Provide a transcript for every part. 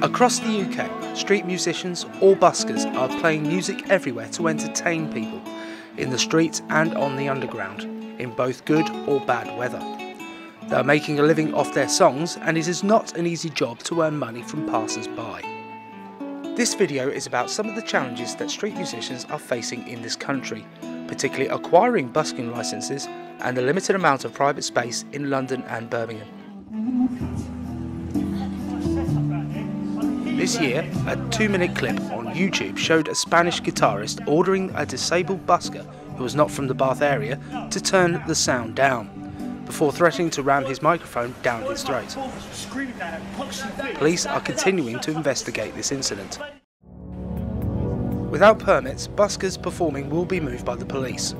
Across the UK, street musicians or buskers are playing music everywhere to entertain people, in the streets and on the underground, in both good or bad weather. They are making a living off their songs, and it is not an easy job to earn money from passers-by. This video is about some of the challenges that street musicians are facing in this country, particularly acquiring busking licences and the limited amount of private space in London and Birmingham. This year, a 2-minute clip on YouTube showed a Spanish guitarist ordering a disabled busker who was not from the Bath area to turn the sound down, before threatening to ram his microphone down his throat. Police are continuing to investigate this incident. Without permits, buskers performing will be moved by the police.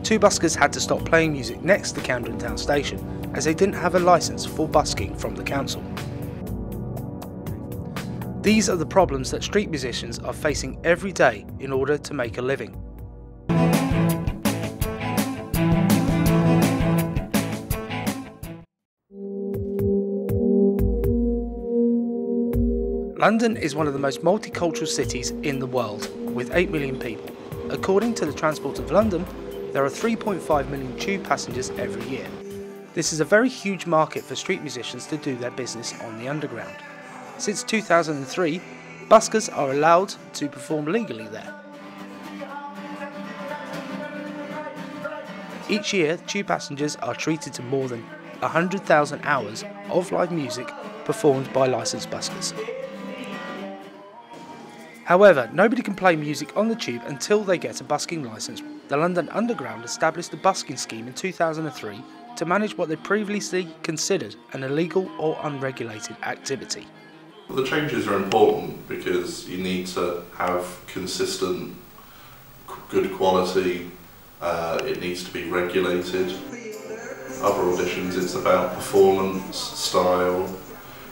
2 buskers had to stop playing music next to Camden Town Station as they didn't have a licence for busking from the council. These are the problems that street musicians are facing every day in order to make a living. London is one of the most multicultural cities in the world, with 8 million people. According to the Transport of London, there are 3.5 million tube passengers every year. This is a very huge market for street musicians to do their business on the underground. Since 2003, buskers are allowed to perform legally there. Each year, tube passengers are treated to more than 100,000 hours of live music performed by licensed buskers. However, nobody can play music on the tube until they get a busking licence. The London Underground established a busking scheme in 2003 to manage what they previously considered an illegal or unregulated activity. The changes are important because you need to have consistent, good quality, it needs to be regulated. Other auditions, it's about performance, style,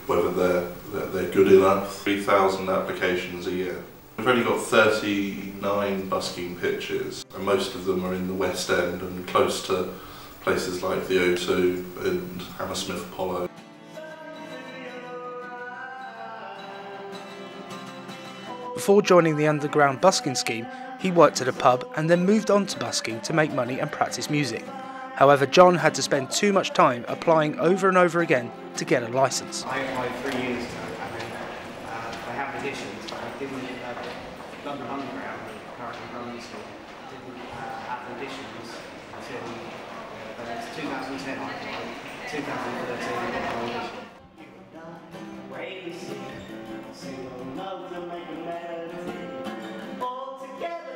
whether they're good enough. 3,000 applications a year. We've only got 39 busking pitches, and most of them are in the West End and close to places like the O2 and Hammersmith Apollo. Before joining the underground busking scheme, he worked at a pub and then moved on to busking to make money and practice music. However, John had to spend too much time applying over and over again to get a licence. I applied 3 years ago and then I have auditions, but I didn't, London Underground, currently running school, didn't have auditions until 2010 I applied, 2013 I got my audition.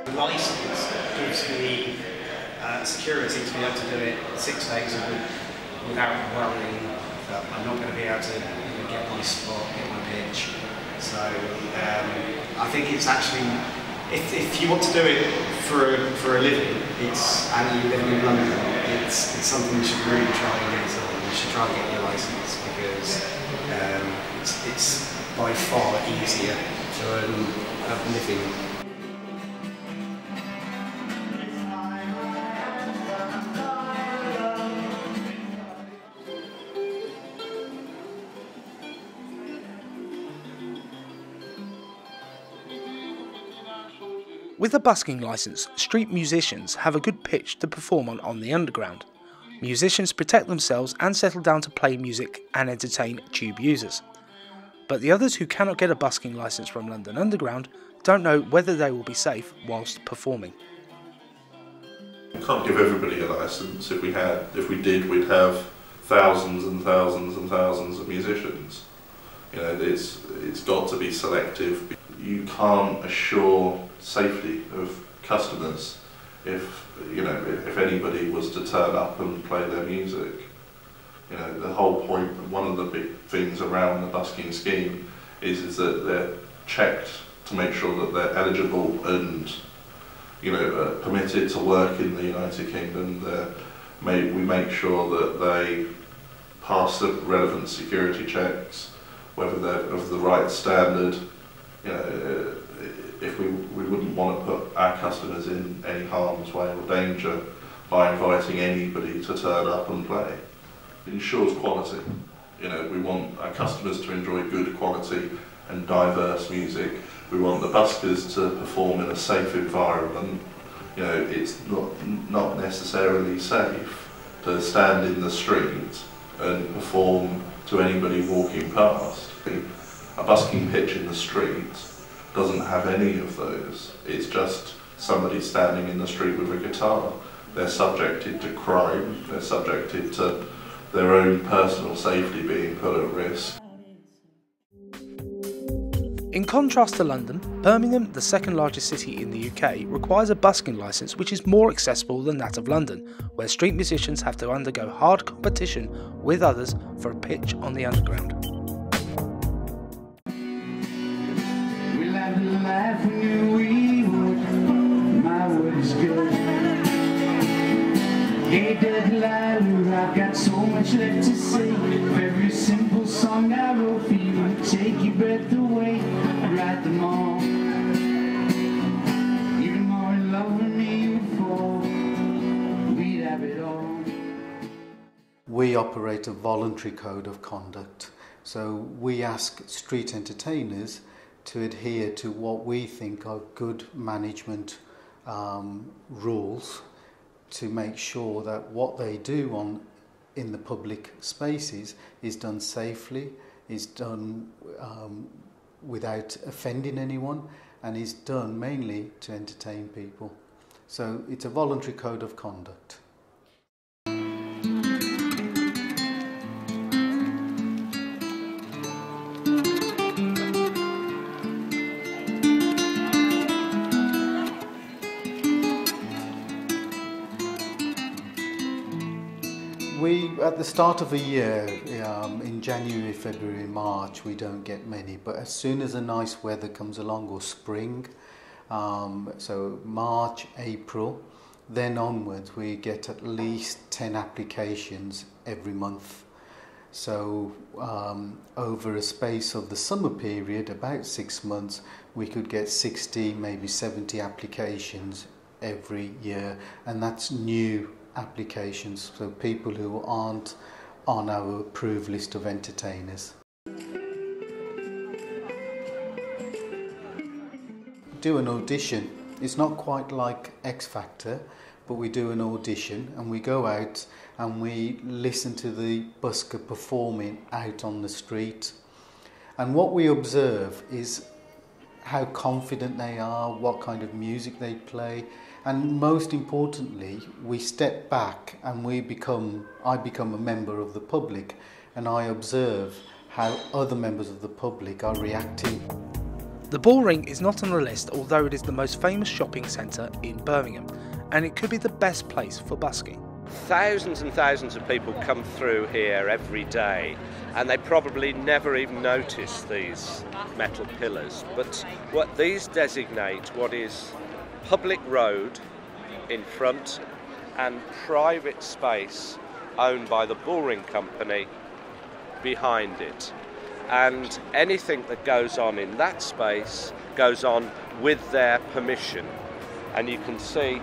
The licence gives me security to be able to do it 6 days a week without worrying that I'm not going to be able to get my spot, get my pitch. So I think it's actually, if you want to do it for a living, and you're living in London, it's something you should really try and get on. You should try and get your licence because it's by far easier to earn a living. With a busking licence, street musicians have a good pitch to perform on the underground. Musicians protect themselves and settle down to play music and entertain tube users. But the others who cannot get a busking licence from London Underground don't know whether they will be safe whilst performing. We can't give everybody a licence. If we did, we'd have thousands and thousands and thousands of musicians. You know, it's got to be selective. You can't assure safety of customers if anybody was to turn up and play their music. You know, the whole point, one of the big things around the busking scheme is that they're checked to make sure that they're eligible and permitted to work in the United Kingdom. We make sure that they pass the relevant security checks, whether they're of the right standard. You know, if we wouldn't want to put our customers in any harm's way or danger by inviting anybody to turn up and play. It ensures quality. You know, we want our customers to enjoy good quality and diverse music. We want the buskers to perform in a safe environment. You know, it's not necessarily safe to stand in the street and perform to anybody walking past. A busking pitch in the street doesn't have any of those. It's just somebody standing in the street with a guitar. They're subjected to crime, they're subjected to their own personal safety being put at risk. In contrast to London, Birmingham, the second largest city in the UK, requires a busking licence which is more accessible than that of London, where street musicians have to undergo hard competition with others for a pitch on the underground. Hey Delilah, I've got so much left to say. Very simple song I wrote for you to take your breath away. I write them all. Even more in love with me you fall. We'd have it all. We operate a voluntary code of conduct. So we ask street entertainers to adhere to what we think are good management rules, to make sure that what they do in the public spaces is done safely, is done without offending anyone, and is done mainly to entertain people. So it's a voluntary code of conduct. At the start of a year, in January, February, March, we don't get many, but as soon as the nice weather comes along, or spring, so March, April, then onwards we get at least 10 applications every month. So over a space of the summer period, about 6 months, we could get 60, maybe 70 applications every year, and that's new applications, so people who aren't on our approved list of entertainers. Do an audition. It's not quite like X Factor, but we do an audition and we go out and we listen to the busker performing out on the street, and what we observe is how confident they are, what kind of music they play, and most importantly, we step back and I become a member of the public, and I observe how other members of the public are reacting. The Bullring is not on the list, although it is the most famous shopping centre in Birmingham, and it could be the best place for busking. Thousands and thousands of people come through here every day, and they probably never even notice these metal pillars. But what these designate what is public road in front and private space owned by the Bullring Company behind it. And anything that goes on in that space goes on with their permission. And you can see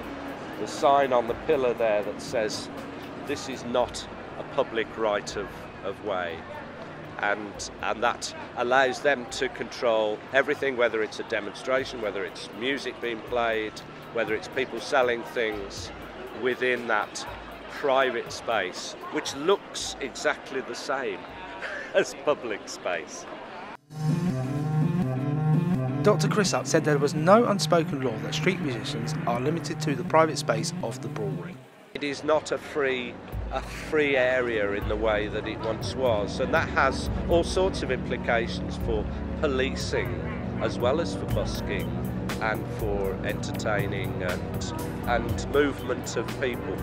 the sign on the pillar there that says this is not a public right of way. And that allows them to control everything, whether it's a demonstration, whether it's music being played, whether it's people selling things within that private space, which looks exactly the same as public space. Dr. Crisp said there was no unspoken law that street musicians are limited to the private space of the Bullring. It is not a free area in the way that it once was, and that has all sorts of implications for policing as well as for busking and for entertaining and movement of people.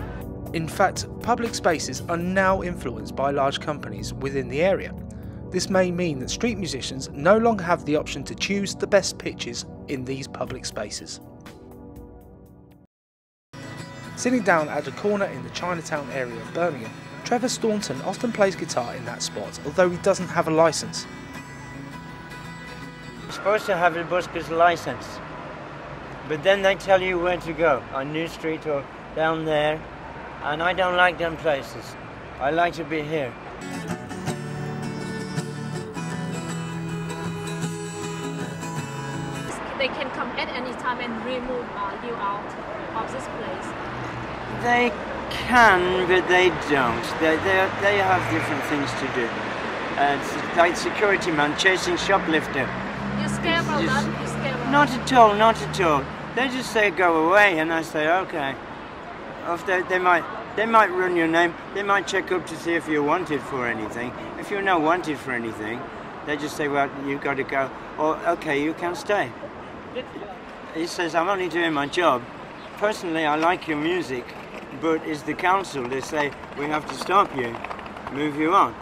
In fact, public spaces are now influenced by large companies within the area. This may mean that street musicians no longer have the option to choose the best pitches in these public spaces. Sitting down at a corner in the Chinatown area of Birmingham, Trevor Staunton often plays guitar in that spot, although he doesn't have a licence. You're supposed to have a busker's licence, but then they tell you where to go, on New Street or down there, and I don't like them places. I like to be here. they can come at any time and remove you out of this place? They can, but they don't. They have different things to do. It's like security man chasing shoplifter. You're scared about that? You're scared about Not at all, not at all. They just say go away, and I say okay. They might run your name. They might check up to see if you're wanted for anything. If you're not wanted for anything, they just say, well, you've got to go, or okay, you can stay. He says, I'm only doing my job. Personally, I like your music, but it's the council. They say, we have to stop you, move you on.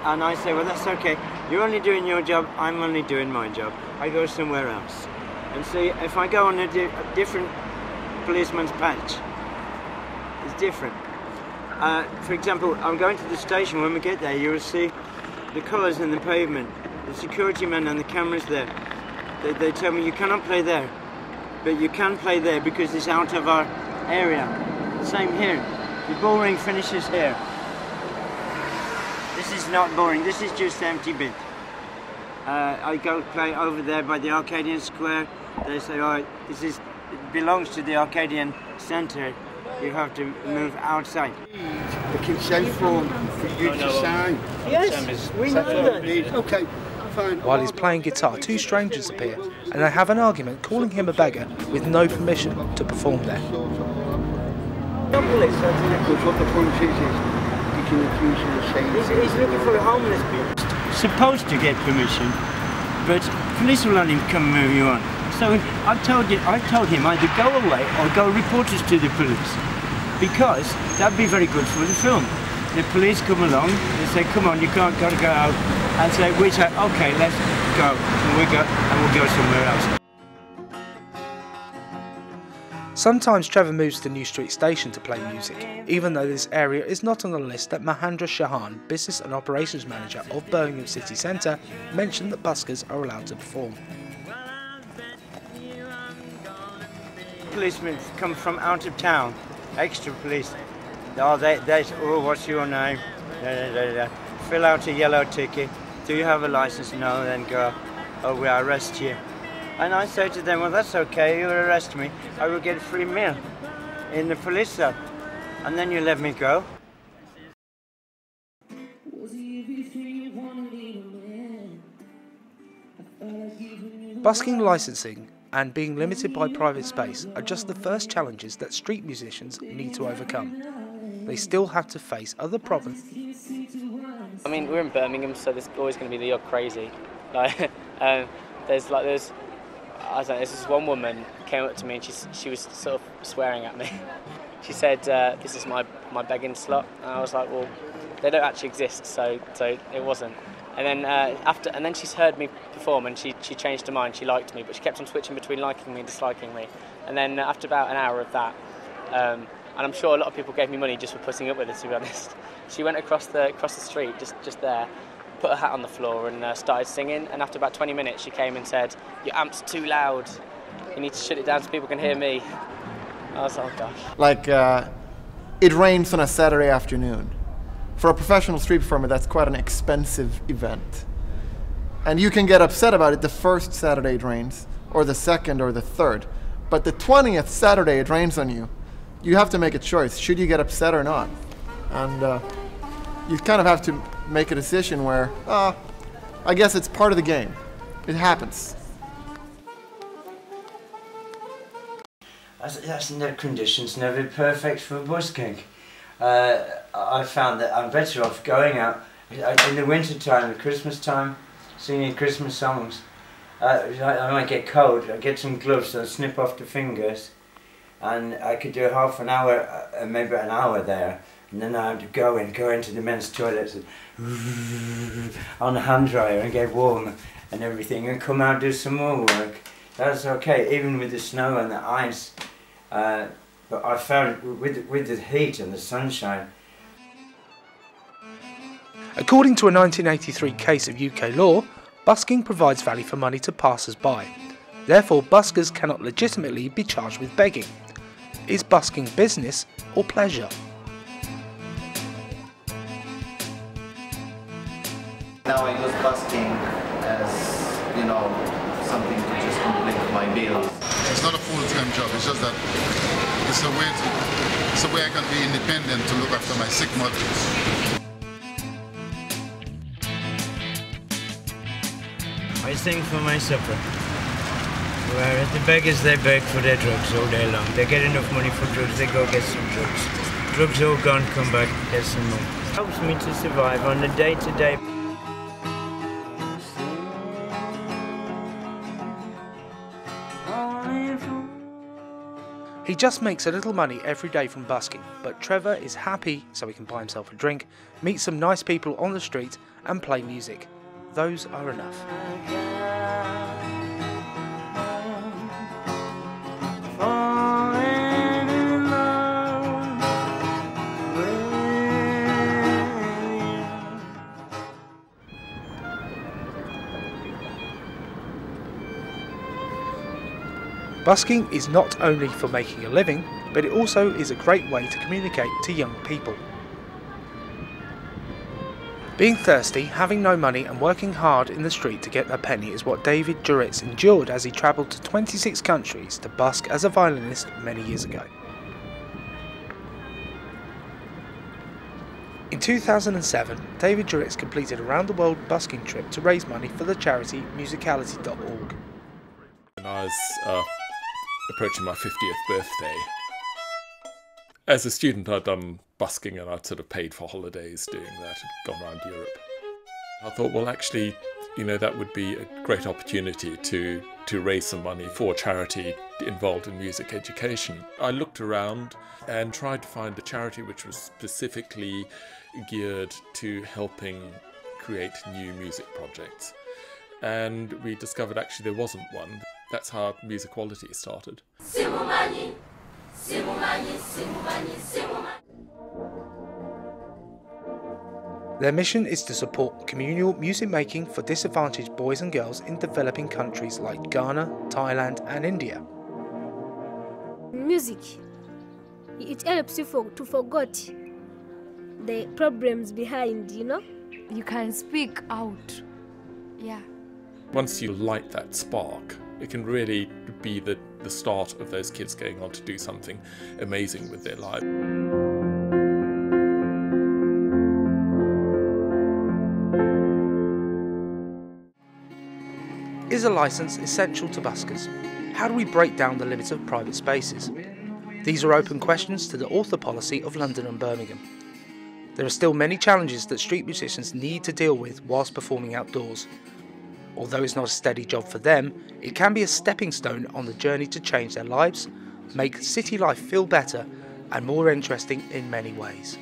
And I say, well, that's okay. You're only doing your job, I'm only doing my job. I go somewhere else. And see, if I go on a different policeman's patch, it's different. For example, I'm going to the station. When we get there, you will see the colours in the pavement, the security men and the cameras there. They tell me you cannot play there, but you can play there because it's out of our area. Same here. The bullring finishes here. This is not boring, this is just empty bit. I go play over there by the Arcadian Square. They say, oh, it belongs to the Arcadian Centre. You have to move outside. The consent form for you to sign. Yes, we know that. Okay, fine. While he's playing guitar, two strangers appear and they have an argument, calling him a beggar with no permission to perform there. Because what the point is he can accuse you of saying... He's looking for a homeless people. Supposed to get permission, but police will only come and move you on. So I told him either go away or go report us to the police, because that'd be very good for the film. The police come along, they say, come on, you got to go out, and say, we say, okay, let's go, and we'll go somewhere else. Sometimes Trevor moves to New Street Station to play music, even though this area is not on the list that Mahendra Shahan, Business and Operations Manager of Birmingham City Centre, mentioned that buskers are allowed to perform. Policemen come from out of town, extra police. Oh, oh, what's your name? Fill out a yellow ticket. Do you have a license? No, then go. Oh, we'll arrest you. And I say to them, well, that's okay, you arrest me. I will get a free meal in the police cell. And then you let me go. Busking licensing and being limited by private space are just the first challenges that street musicians need to overcome. They still have to face other problems. I mean, we're in Birmingham, so there's always going to be the odd crazy. Like, there's I don't know, there's this one woman came up to me and she was sort of swearing at me. She said, this is my begging slot. And I was like, well, they don't actually exist, so it wasn't. And then and then she's heard me perform and she changed her mind. She liked me, but she kept on switching between liking me and disliking me. And then after about an hour of that, and I'm sure a lot of people gave me money just for putting up with it, to be honest, she went across the street, just there, put her hat on the floor and started singing. And after about 20 minutes, she came and said, your amp's too loud. You need to shut it down so people can hear me. I was like, oh gosh. Like, it rains on a Saturday afternoon. For a professional street performer, that's quite an expensive event. And you can get upset about it the first Saturday it rains, or the second or the third. But the 20th Saturday it rains on you, you have to make a choice. Should you get upset or not? And you kind of have to make a decision where, I guess it's part of the game. It happens. The conditions never perfect for busking. I found that I'm better off going out in the winter time, at Christmas time, singing Christmas songs. I might get cold, I get some gloves, I'll snip off the fingers, and I could do half an hour, maybe an hour there, and then I have to go into the men's toilets and on a hand dryer and get warm and everything, and come out and do some more work. That's okay, even with the snow and the ice. But I found with the heat and the sunshine. According to a 1983 case of UK law, busking provides value for money to passers-by. Therefore, buskers cannot legitimately be charged with begging. Is busking business or pleasure? Now I use busking as, something to just complete my bills. It's not a full-time job, it's just that it's a way I can be independent to look after my sick mother. I sing for my supper. Where the beggars, they beg for their drugs all day long. They get enough money for drugs, they go get some drugs. Drugs all gone, come back, get some more. Helps me to survive on a day-to-day. He just makes a little money every day from busking, but Trevor is happy so he can buy himself a drink, meet some nice people on the street and play music. Those are enough. Busking is not only for making a living, but it also is a great way to communicate to young people. Being thirsty, having no money and working hard in the street to get a penny is what David Duritz endured as he travelled to 26 countries to busk as a violinist many years ago. In 2007, David Duritz completed a round-the-world busking trip to raise money for the charity Musicality.org. When I was approaching my 50th birthday, as a student I'd done busking and I'd sort of paid for holidays doing that, I'd gone around Europe. I thought, well, actually, you know, that would be a great opportunity to raise some money for a charity involved in music education. I looked around and tried to find a charity which was specifically geared to helping create new music projects. And we discovered actually there wasn't one. That's how Musicality started. Their mission is to support communal music making for disadvantaged boys and girls in developing countries like Ghana, Thailand and India. Music, it helps you to forget the problems behind, you know? You can speak out, yeah. Once you light that spark, it can really be the start of those kids going on to do something amazing with their lives. Is a licence essential to buskers? How do we break down the limits of private spaces? These are open questions to the author policy of London and Birmingham. There are still many challenges that street musicians need to deal with whilst performing outdoors. Although it's not a steady job for them, it can be a stepping stone on the journey to change their lives, make city life feel better and more interesting in many ways.